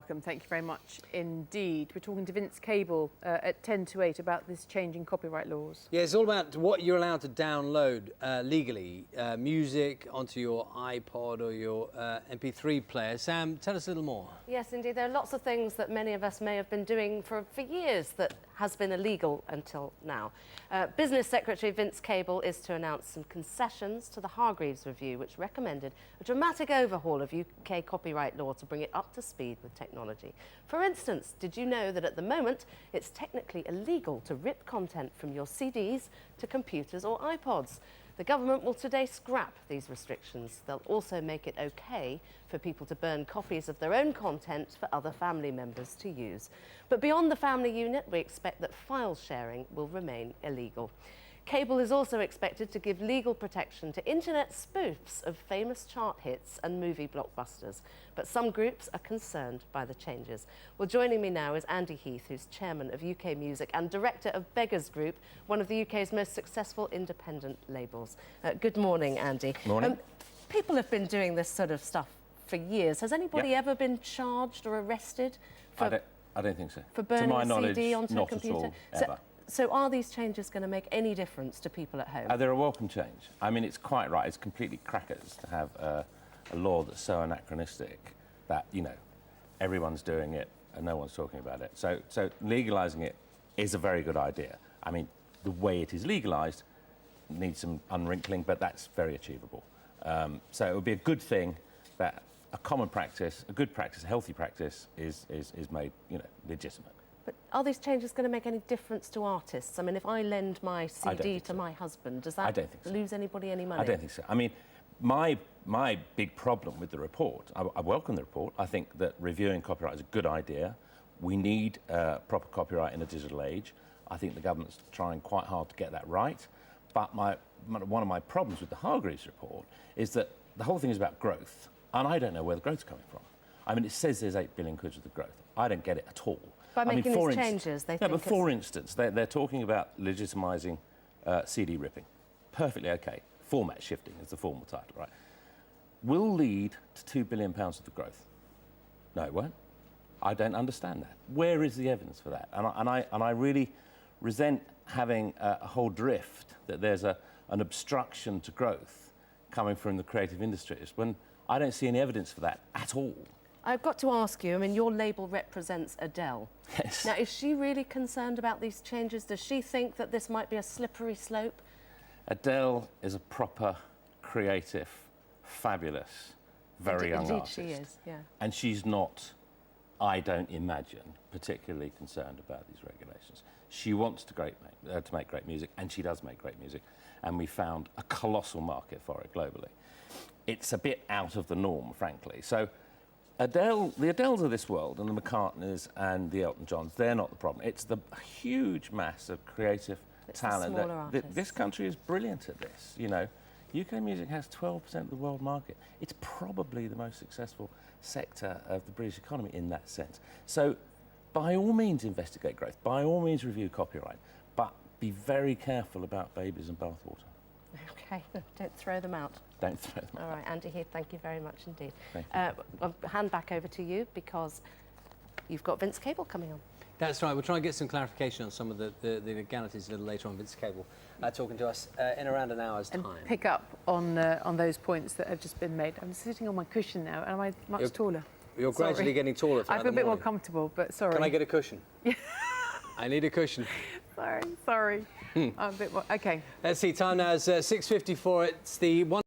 welcome. Thank you very much indeed. We're talking to Vince Cable at 10 to 8 about this change in copyright laws. Yeah, it's all about what you're allowed to download legally, music onto your iPod or your MP3 player. Sam, tell us a little more. Yes, indeed. There are lots of things that many of us may have been doing for years that has been illegal until now. Business Secretary Vince Cable is to announce some concessions to the Hargreaves Review, which recommended a dramatic overhaul of UK copyright law to bring it up to speed with technology. For instance, did you know that at the moment it's technically illegal to rip content from your CDs to computers or iPods? The government will today scrap these restrictions. They'll also make it okay for people to burn copies of their own content for other family members to use. But beyond the family unit, we expect that file sharing will remain illegal. Cable is also expected to give legal protection to internet spoofs of famous chart hits and movie blockbusters. But some groups are concerned by the changes. Well, joining me now is Andy Heath, who's chairman of UK Music and director of Beggars Group, one of the UK's most successful independent labels. Good morning, Andy. Morning. People have been doing this sort of stuff for years. Has anybody ever been charged or arrested for... I don't think so. For burning to my a knowledge, CD onto not a computer? at all, ever. So are these changes going to make any difference to people at home? They're a welcome change. I mean, it's quite right. It's completely crackers to have a law that's so anachronistic that, you know, everyone's doing it and no one's talking about it. So legalising it is a very good idea. I mean, the way it is legalised needs some unwrinkling, but that's very achievable. So it would be a good thing that a common practice, a good practice, a healthy practice is made, you know, legitimate. But are these changes going to make any difference to artists? I mean, if I lend my CD to my husband, does that lose anybody any money? I don't think so. I mean, my big problem with the report, I welcome the report. I think that reviewing copyright is a good idea. We need proper copyright in a digital age. I think the government's trying quite hard to get that right. But one of my problems with the Hargreaves report is that the whole thing is about growth, and I don't know where the growth's coming from. I mean, it says there's 8 billion quid worth of growth. I don't get it at all. By making these changes, they think... No, but for instance, they're talking about legitimising CD ripping. Perfectly okay. Format shifting is the formal title, right? Will lead to £2 billion of the growth. No, it won't. I don't understand that. Where is the evidence for that? And I really resent having a whole drift that there's an obstruction to growth coming from the creative industries when I don't see any evidence for that at all. I've got to ask you, I mean, your label represents Adele. Yes. Now, is she really concerned about these changes? Does she think that this might be a slippery slope? Adele is a proper, creative, fabulous, very young artist. Indeed she is, yeah. And she's not, I don't imagine, particularly concerned about these regulations. She wants to make great music, and she does make great music, and we found a colossal market for it globally. It's a bit out of the norm, frankly. So the Adeles of this world, and the McCartneys and the Elton Johns, they're not the problem. It's the huge mass of creative talent. This country is brilliant at this, you know. UK music has 12% of the world market. It's probably the most successful sector of the British economy in that sense. So by all means investigate growth, by all means review copyright, but be very careful about babies and bathwater. OK, don't throw them out. Don't throw them out. All right, Andy Heath, thank you very much indeed. Thank you. I'll hand back over to you because you've got Vince Cable coming on. That's right. We'll try and get some clarification on some of the legalities a little later on. Vince Cable talking to us in around an hour's time. And pick up on those points that have just been made. I'm sitting on my cushion now, and am I much taller? You're gradually getting taller. I feel a bit more comfortable, but sorry. Can I get a cushion? I need a cushion. Sorry. I'm a bit more... OK. Let's see, time now is 6:54. It's the one...